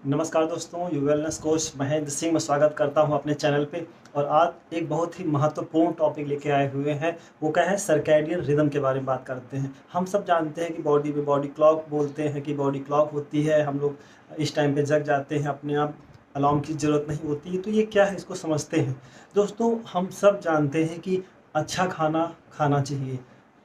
नमस्कार दोस्तों, you wellness coach Mahendra Singh मैं स्वागत करता हूं अपने चैनल पे। और आज एक बहुत ही महत्वपूर्ण टॉपिक लेके आए हुए हैं। वो क्या है, सर्कैडियन रिदम के बारे में बात करते हैं। हम सब जानते हैं कि बॉडी में बॉडी क्लॉक बोलते हैं कि बॉडी क्लॉक होती है। हम लोग इस टाइम पे जग जाते हैं, अपने आप अलार्म की ज़रूरत नहीं होती। तो ये क्या है, इसको समझते हैं। दोस्तों, हम सब जानते हैं कि अच्छा खाना खाना चाहिए,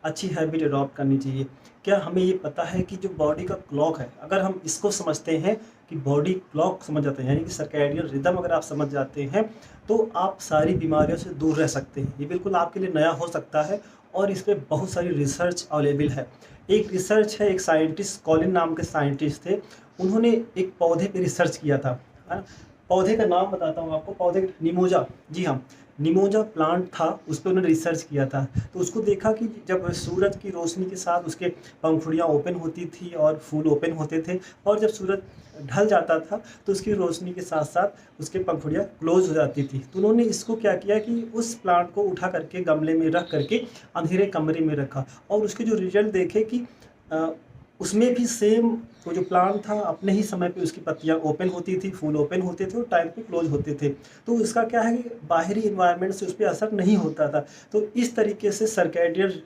अच्छी हैबिट अडॉप्ट करनी चाहिए। क्या हमें ये पता है कि जो बॉडी का क्लॉक है, अगर हम इसको समझते हैं कि बॉडी क्लॉक समझ जाते हैं, यानी कि सर्कैडियन रिदम अगर आप समझ जाते हैं, तो आप सारी बीमारियों से दूर रह सकते हैं। ये बिल्कुल आपके लिए नया हो सकता है और इस पे बहुत सारी रिसर्च अवेलेबल है। एक रिसर्च है, एक साइंटिस्ट कॉलिन नाम के साइंटिस्ट थे। उन्होंने एक पौधे पे रिसर्च किया था, है ना। पौधे का नाम बताता हूँ आपको, पौधे निमोजा, जी हाँ, निमोजा प्लांट था। उस पर उन्होंने रिसर्च किया था। तो उसको देखा कि जब सूरज की रोशनी के साथ उसके पंखुड़ियाँ ओपन होती थी और फूल ओपन होते थे, और जब सूरज ढल जाता था तो उसकी रोशनी के साथ साथ उसके पंखुड़ियाँ क्लोज हो जाती थी। तो उन्होंने इसको क्या किया कि उस प्लांट को उठा करके गमले में रख करके अंधेरे कमरे में रखा, और उसके जो रिजल्ट देखे कि अ, उसमें भी सेम वो जो प्लांट था, अपने ही समय पे उसकी पत्तियां ओपन होती थी, फूल ओपन होते थे और टाइम पे क्लोज होते थे। तो इसका क्या है कि बाहरी इन्वायरमेंट से उस पर असर नहीं होता था। तो इस तरीके से सर्कैडियन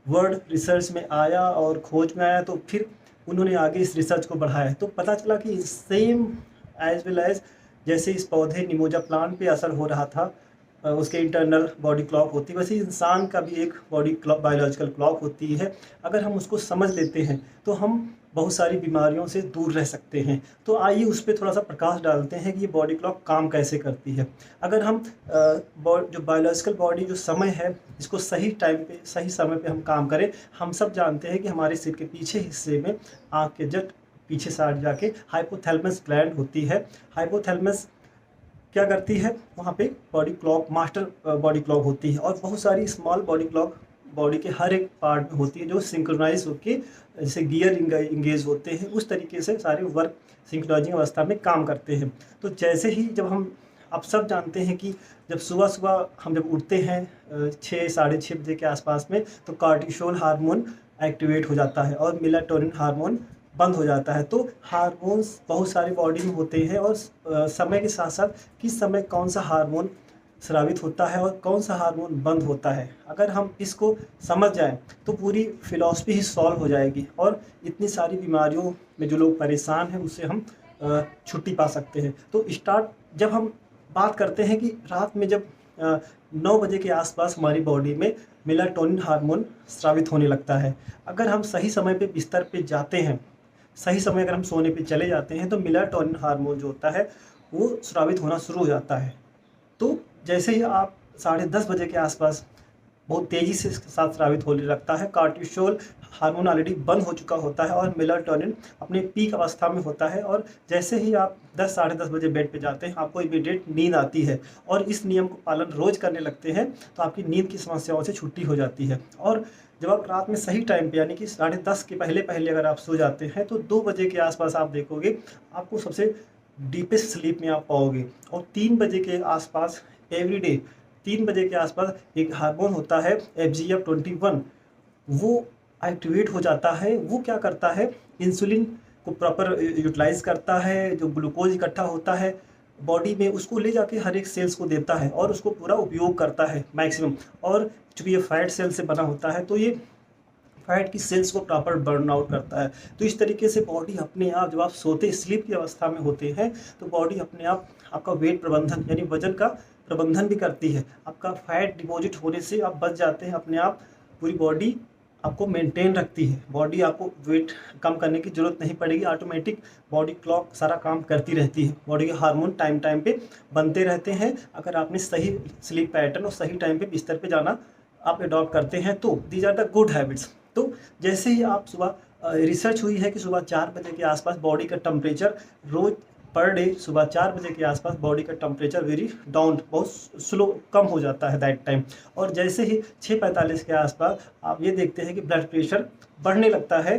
वर्ड रिसर्च में आया और खोज में आया। तो फिर उन्होंने आगे इस रिसर्च को बढ़ाया, तो पता चला कि सेम एज वेल एज जैसे इस पौधे निमोजा प्लांट पे असर हो रहा था, उसके इंटरनल बॉडी क्लॉक होती है, वैसे इंसान का भी एक बॉडी क्लॉक, बायोलॉजिकल क्लॉक होती है। अगर हम उसको समझ लेते हैं तो हम बहुत सारी बीमारियों से दूर रह सकते हैं। तो आइए उस पर थोड़ा सा प्रकाश डालते हैं कि ये बॉडी क्लॉक काम कैसे करती है। अगर हम जो बायोलॉजिकल बॉडी जो समय है, इसको सही टाइम पे सही समय पे हम काम करें। हम सब जानते हैं कि हमारे सिर के पीछे हिस्से में, आँख के जस्ट पीछे साइड जाके हाइपोथैलेमस ग्लैंड होती है। हाइपोथैलेमस क्या करती है, वहाँ पे body clock, master body clock होती है, और बहुत सारी स्मॉल बॉडी क्लॉक बॉडी के हर एक पार्ट में होती है, जो सिंक्रोनाइज होकर जैसे गियर इंगेज होते हैं, उस तरीके से सारे वर्क सिंक्रोनाइजिंग अवस्था में काम करते हैं। तो जैसे ही जब हम, आप सब जानते हैं कि जब सुबह सुबह हम जब उठते हैं 6 साढ़े 6 बजे के आसपास में, तो कार्टिसोल हार्मोन एक्टिवेट हो जाता है और मेलाटोनिन हार्मोन बंद हो जाता है। तो हार्मोन्स बहुत सारे बॉडी में होते हैं, और समय के साथ साथ किस समय कौन सा हार्मोन स्रावित होता है और कौन सा हार्मोन बंद होता है, अगर हम इसको समझ जाएं तो पूरी फिलॉसफी ही सॉल्व हो जाएगी, और इतनी सारी बीमारियों में जो लोग परेशान हैं उससे हम छुट्टी पा सकते हैं। तो स्टार्ट, जब हम बात करते हैं कि रात में जब 9 बजे के आसपास हमारी बॉडी में मेलाटोनिन हार्मोन स्रावित होने लगता है। अगर हम सही समय पे बिस्तर पे जाते हैं, सही समय अगर हम सोने पे चले जाते हैं, तो मेलाटोनिन हार्मोन जो होता है वो स्रावित होना शुरू हो जाता है। तो जैसे ही आप 10:30 बजे के आसपास बहुत तेज़ी से इसके साथ स्रावित होने लगता है, कार्टिसोल हार्मोन ऑलरेडी बंद हो चुका होता है और मेलाटोनिन अपने पीक अवस्था में होता है। और जैसे ही आप 10 साढ़े 10 बजे बेड पे जाते हैं, आपको इमीडिएट नींद आती है, और इस नियम को पालन रोज़ करने लगते हैं, तो आपकी नींद की समस्याओं से छुट्टी हो जाती है। और जब आप रात में सही टाइम पे, यानी कि 10:30 के पहले पहले अगर आप सो जाते हैं, तो 2 बजे के आसपास आप देखोगे आपको सबसे डीपेस्ट स्लीप में आप पाओगे। और 3 बजे के आसपास एवरीडे 3 बजे के आसपास एक हार्मोन होता है FGF21, वो एक्टिवेट हो जाता है। वो क्या करता है, इंसुलिन को प्रॉपर यूटिलाइज करता है। जो ग्लूकोज इकट्ठा होता है बॉडी में, उसको ले जाके हर एक सेल्स को देता है और उसको पूरा उपयोग करता है मैक्सिमम। और चूँकि ये फैट सेल से बना होता है, तो ये फैट की सेल्स को प्रॉपर बर्न आउट करता है। तो इस तरीके से बॉडी अपने आप, जब आप सोते स्लीप की अवस्था में होते हैं, तो बॉडी अपने आप आपका वेट प्रबंधन यानी वजन का प्रबंधन भी करती है। आपका फैट डिपॉजिट होने से आप बच जाते हैं अपने आप। पूरी बॉडी आपको मेंटेन रखती है, बॉडी आपको वेट कम करने की ज़रूरत नहीं पड़ेगी। ऑटोमेटिक बॉडी क्लॉक सारा काम करती रहती है, बॉडी के हार्मोन टाइम टाइम पे बनते रहते हैं, अगर आपने सही स्लीप पैटर्न और सही टाइम पे बिस्तर पे जाना आप अडॉप्ट करते हैं। तो these are the good habits. तो जैसे ही आप सुबह, रिसर्च हुई है कि सुबह 4 बजे के आसपास बॉडी का टेम्परेचर रोज पर डे, सुबह 4 बजे के आसपास बॉडी का टेम्परेचर वेरी डाउन, बहुत स्लो कम हो जाता है दैट टाइम। और जैसे ही 6:45 के आसपास आप ये देखते हैं कि ब्लड प्रेशर बढ़ने लगता है,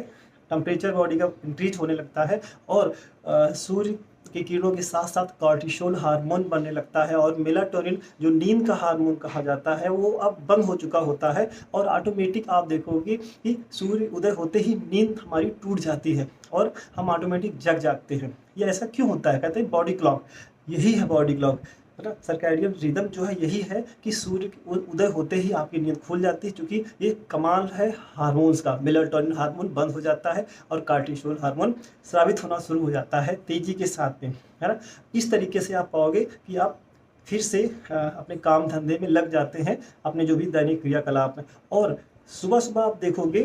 टेम्परेचर बॉडी का इंक्रीज होने लगता है, और सूर्य की किरणों के साथ साथ कार्टिसोल हार्मोन बनने लगता है, और मेलाटोनिन जो नींद का हार्मोन कहा जाता है वो अब बंद हो चुका होता है। और ऑटोमेटिक आप देखोगे कि सूर्य उदय होते ही नींद हमारी टूट जाती है और हम ऑटोमेटिक जग जागते हैं। ये ऐसा क्यों होता है? कहते हैं बॉडी क्लॉक, यही है बॉडी क्लॉक, है ना। सर्कैडियन रिदम जो है यही है कि सूर्य उदय होते ही आपकी नींद खुल जाती है, क्योंकि ये कमाल है हार्मोन्स का। मेलाटोनिन हार्मोन बंद हो जाता है और कार्टिसोल हार्मोन स्रावित होना शुरू हो जाता है तेजी के साथ में, है ना। इस तरीके से आप पाओगे कि आप फिर से अपने काम धंधे में लग जाते हैं, अपने जो भी दैनिक क्रियाकलाप में। और सुबह सुबह आप देखोगे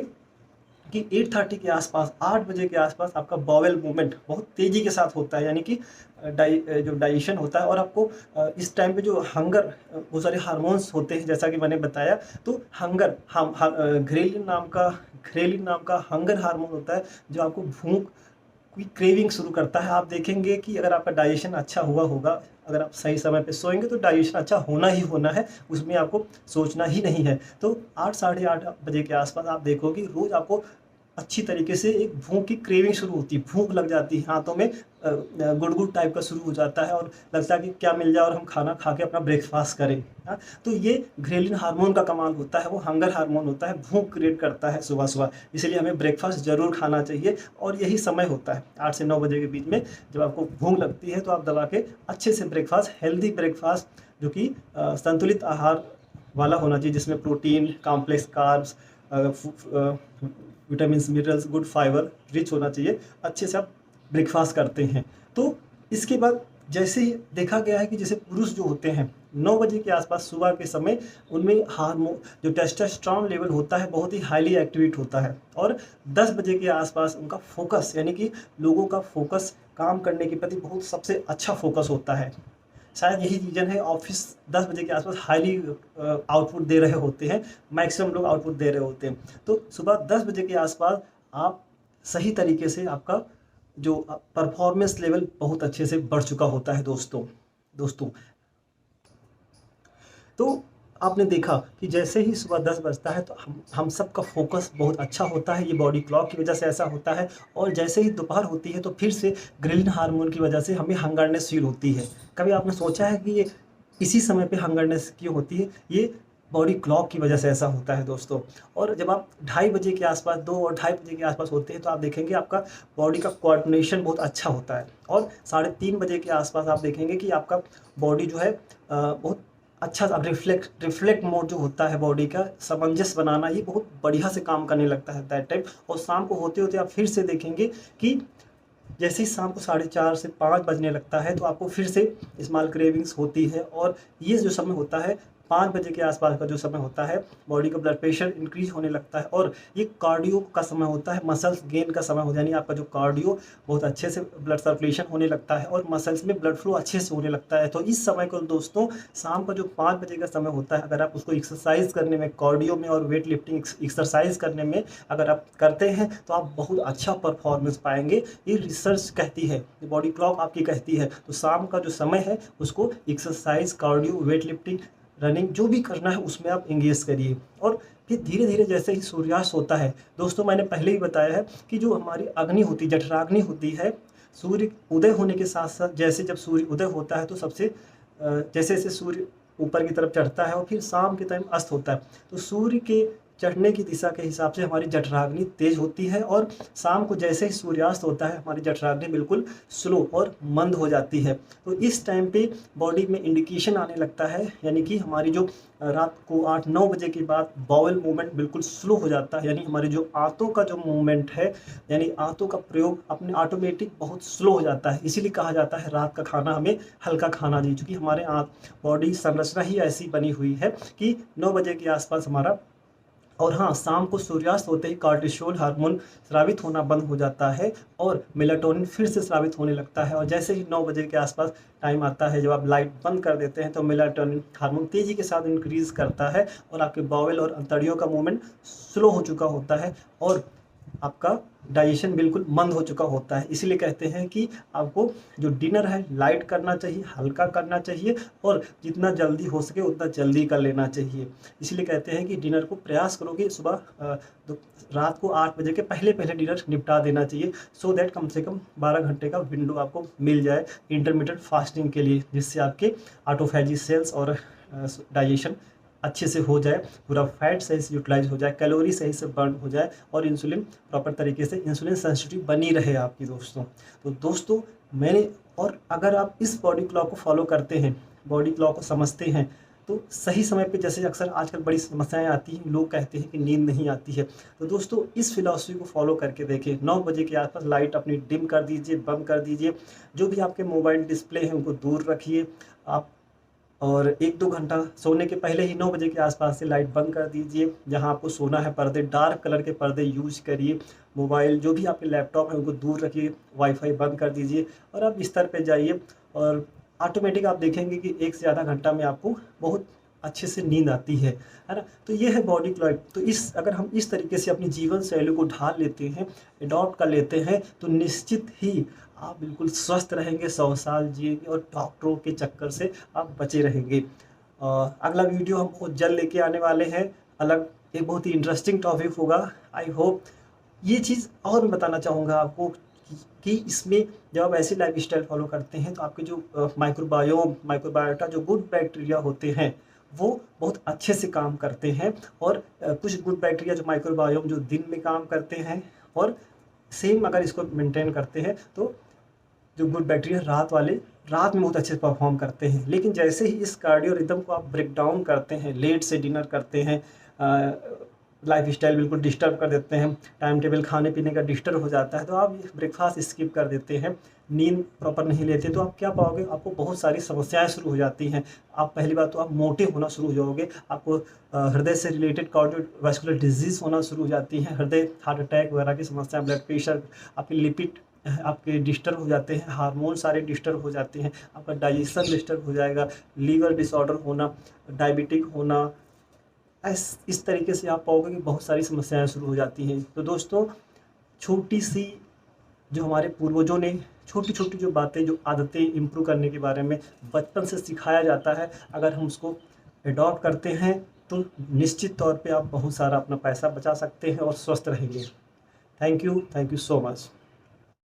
कि 8:30 के आसपास, 8 बजे के आसपास आपका बॉवेल मूवमेंट बहुत तेज़ी के साथ होता है, यानी कि जो डाइजेशन होता है। और आपको इस टाइम पे जो हंगर, बहुत सारे हार्मोन्स होते हैं जैसा कि मैंने बताया, तो हंगर हम घ्रेलिन नाम का हंगर हार्मोन होता है जो आपको भूख की क्रेविंग शुरू करता है। आप देखेंगे कि अगर आपका डाइजेशन अच्छा हुआ होगा, अगर आप सही समय पे सोएंगे तो डाइजेशन अच्छा होना ही होना है, उसमें आपको सोचना ही नहीं है। तो 8 साढ़े 8 बजे के आसपास आप देखोगे रोज़ आपको अच्छी तरीके से एक भूख की क्रेविंग शुरू होती है, भूख लग जाती है, हाथों में गुड़गुड़ टाइप का शुरू हो जाता है और लगता है कि क्या मिल जाए और हम खाना खा के अपना ब्रेकफास्ट करें। हाँ, तो ये घ्रेलिन हार्मोन का कमाल होता है, वो हंगर हार्मोन होता है, भूख क्रिएट करता है सुबह सुबह। इसलिए हमें ब्रेकफास्ट ज़रूर खाना चाहिए और यही समय होता है 8 से 9 बजे के बीच में। जब आपको भूख लगती है तो आप दबा के अच्छे से ब्रेकफास्ट, हेल्दी ब्रेकफास्ट जो कि संतुलित आहार वाला होना चाहिए, जिसमें protein, complex carbs, vitamin minerals, good fibre rich होना चाहिए, अच्छे से आप ब्रेकफास्ट करते हैं। तो इसके बाद जैसे ही देखा गया है कि जैसे पुरुष जो होते हैं 9 बजे के आसपास सुबह के समय, उनमें हार्मोन जो टेस्टोस्टेरोन लेवल होता है बहुत ही हाईली एक्टिवेट होता है। और 10 बजे के आसपास उनका फोकस, यानी कि लोगों का फोकस काम करने के प्रति बहुत सबसे अच्छा फोकस होता है। शायद यही रीज़न है ऑफिस 10 बजे के आसपास हाईली आउटपुट दे रहे होते हैं, मैक्सिमम लोग आउटपुट दे रहे होते हैं। तो सुबह 10 बजे के आसपास आप सही तरीके से, आपका जो परफॉर्मेंस लेवल बहुत अच्छे से बढ़ चुका होता है दोस्तों। तो आपने देखा कि जैसे ही सुबह 10 बजता है तो हम सब का फोकस बहुत अच्छा होता है, ये बॉडी क्लॉक की वजह से ऐसा होता है। और जैसे ही दोपहर होती है तो फिर से ग्रेलिन हार्मोन की वजह से हमें हंगरनेस फील होती है। कभी आपने सोचा है कि ये इसी समय पे हंगरनेस क्यों होती है? ये बॉडी क्लॉक की वजह से ऐसा होता है दोस्तों। और जब आप 2:30 बजे के आसपास, 2 और 2:30 बजे के आसपास होते हैं तो आप देखेंगे आपका बॉडी का कोऑर्डिनेशन बहुत अच्छा होता है। और 3:30 बजे के आसपास आप देखेंगे कि आपका बॉडी जो है बहुत अच्छा सा रिफ्लेक्ट मोड जो होता है बॉडी का, सामंजस्य बनाना, ये बहुत बढ़िया से काम करने लगता है दैट टाइम। और शाम को होते होते आप फिर से देखेंगे कि जैसे ही शाम को 4:30 से 5 बजने लगता है तो आपको फिर से स्मॉल क्रेविंग्स होती है। और ये जो समय होता है 5 बजे के आसपास का जो समय होता है, बॉडी का ब्लड प्रेशर इंक्रीज होने लगता है और ये कार्डियो का समय होता है, मसल्स गेन का समय होता है। यानी आपका जो कार्डियो बहुत अच्छे से ब्लड सर्कुलेशन होने लगता है और मसल्स में ब्लड फ्लो अच्छे से होने लगता है। तो इस समय को दोस्तों, शाम का जो 5 बजे का समय होता है, अगर आप उसको एक्सरसाइज करने में, कार्डियो में और वेट लिफ्टिंग एक्सरसाइज करने में अगर आप करते हैं तो आप बहुत अच्छा परफॉर्मेंस पाएंगे। ये रिसर्च कहती है, बॉडी क्लॉक आपकी कहती है। तो शाम का जो समय है उसको exercise, cardio, weight lifting, running जो भी करना है उसमें आप एंगेज करिए। और फिर धीरे धीरे जैसे ही सूर्यास्त होता है दोस्तों, मैंने पहले ही बताया है कि जो हमारी अग्नि होती है, जठराग्नि होती है, सूर्य उदय होने के साथ साथ, जैसे जब सूर्य उदय होता है तो सबसे जैसे जैसे सूर्य ऊपर की तरफ चढ़ता है और फिर शाम के टाइम अस्त होता है, तो सूर्य के चढ़ने की दिशा के हिसाब से हमारी जठराग्नि तेज होती है। और शाम को जैसे ही सूर्यास्त होता है हमारी जठराग्नि बिल्कुल स्लो और मंद हो जाती है। तो इस टाइम पे बॉडी में इंडिकेशन आने लगता है, यानी कि हमारी जो रात को 8-9 बजे के बाद बाउल मूवमेंट बिल्कुल स्लो हो जाता है। यानी हमारी जो आंतों का जो मूवमेंट है, यानी आंतों का प्रयोग अपने ऑटोमेटिक बहुत स्लो हो जाता है। इसीलिए कहा जाता है रात का खाना हमें हल्का खाना चाहिए, क्योंकि हमारे बॉडी संरचना ही ऐसी बनी हुई है कि 9 बजे के आसपास हमारा। और हाँ, शाम को सूर्यास्त होते ही कार्टिसोल हार्मोन स्रावित होना बंद हो जाता है और मेलाटोनिन फिर से स्रावित होने लगता है। और जैसे ही 9 बजे के आसपास टाइम आता है, जब आप लाइट बंद कर देते हैं, तो मेलाटोनिन हार्मोन तेज़ी के साथ इंक्रीज़ करता है और आपके बाउल और अंतड़ियों का मूवमेंट स्लो हो चुका होता है और आपका डाइजेशन बिल्कुल मंद हो चुका होता है। इसीलिए कहते हैं कि आपको जो डिनर है लाइट करना चाहिए, हल्का करना चाहिए और जितना जल्दी हो सके उतना जल्दी कर लेना चाहिए। इसलिए कहते हैं कि डिनर को प्रयास करो कि सुबह रात को 8 बजे के पहले पहले डिनर निपटा देना चाहिए, सो दैट कम से कम 12 घंटे का विंडो आपको मिल जाए इंटरमिटेंट फास्टिंग के लिए, जिससे आपके ऑटोफैजी सेल्स और डाइजेशन अच्छे से हो जाए, पूरा फैट सही से यूटिलाइज हो जाए, कैलोरी सही से बर्न हो जाए और इंसुलिन प्रॉपर तरीके से इंसुलिन सेंसिटिव बनी रहे आपकी दोस्तों। तो दोस्तों मैंने और अगर आप इस बॉडी क्लॉक को फॉलो करते हैं, बॉडी क्लॉक को समझते हैं, तो सही समय पे, जैसे अक्सर आजकल बड़ी समस्याएं आती हैं, लोग कहते हैं कि नींद नहीं आती है, तो दोस्तों इस फिलॉसफी को फॉलो करके देखें। 9 बजे के आसपास लाइट अपनी डिम कर दीजिए, बंद कर दीजिए, जो भी आपके मोबाइल डिस्प्ले हैं उनको दूर रखिए आप, और 1-2 घंटा सोने के पहले ही 9 बजे के आसपास से लाइट बंद कर दीजिए। जहां आपको सोना है पर्दे, डार्क कलर के पर्दे यूज करिए। मोबाइल जो भी आपके लैपटॉप है उनको दूर रखिए, वाईफाई बंद कर दीजिए और आप बिस्तर पे जाइए और ऑटोमेटिक आप देखेंगे कि 1 से आधा घंटा में आपको बहुत अच्छे से नींद आती है ना? तो ये है बॉडी क्लॉक। तो इस अगर हम इस तरीके से अपनी जीवन शैली को ढाल लेते हैं, अडॉप्ट कर लेते हैं, तो निश्चित ही आप बिल्कुल स्वस्थ रहेंगे, 100 साल जिएंगे और डॉक्टरों के चक्कर से आप बचे रहेंगे। अगला वीडियो हम बहुत जल्द लेके आने वाले हैं, अलग एक बहुत ही इंटरेस्टिंग टॉपिक होगा। आई होप ये चीज़ और मैं बताना चाहूँगा आपको कि इसमें जब आप ऐसी लाइफस्टाइल फॉलो करते हैं तो आपके जो माइक्रोबायोम, माइक्रोबायोटा, जो गुड बैक्टीरिया होते हैं वो बहुत अच्छे से काम करते हैं। और कुछ गुड बैक्टीरिया जो माइक्रोबायोम जो दिन में काम करते हैं, और सेम अगर इसको मेंटेन करते हैं तो जो गुड बैक्टीरिया रात वाले रात में बहुत अच्छे से परफॉर्म करते हैं। लेकिन जैसे ही इस कार्डियो रिदम को आप ब्रेक डाउन करते हैं, लेट से डिनर करते हैं, लाइफ स्टाइल बिल्कुल डिस्टर्ब कर देते हैं, टाइम टेबल खाने पीने का डिस्टर्ब हो जाता है, तो आप ब्रेकफास्ट स्किप कर देते हैं, नींद प्रॉपर नहीं लेते, तो आप क्या पाओगे, आपको बहुत सारी समस्याएं शुरू हो जाती हैं। आप पहली बात तो आप मोटे होना शुरू हो जाओगे, आपको हृदय से रिलेटेड कार्डियोवास्कुलर डिजीज़ होना शुरू हो जाती है, हृदय हार्ट अटैक वगैरह की समस्या, ब्लड प्रेशर, आपके लिपिड आपके डिस्टर्ब हो जाते हैं, हार्मोन सारे डिस्टर्ब हो जाते हैं, आपका डाइजेशन डिस्टर्ब हो जाएगा, लीवर डिसऑर्डर होना, डायबिटिक होना, इस तरीके से आप पाओगे कि बहुत सारी समस्याएं शुरू हो जाती हैं। तो दोस्तों छोटी सी जो हमारे पूर्वजों ने छोटी छोटी जो बातें, जो आदतें इम्प्रूव करने के बारे में बचपन से सिखाया जाता है, अगर हम उसको अडॉप्ट करते हैं तो निश्चित तौर पे आप बहुत सारा अपना पैसा बचा सकते हैं और स्वस्थ रहेंगे। Thank you so much.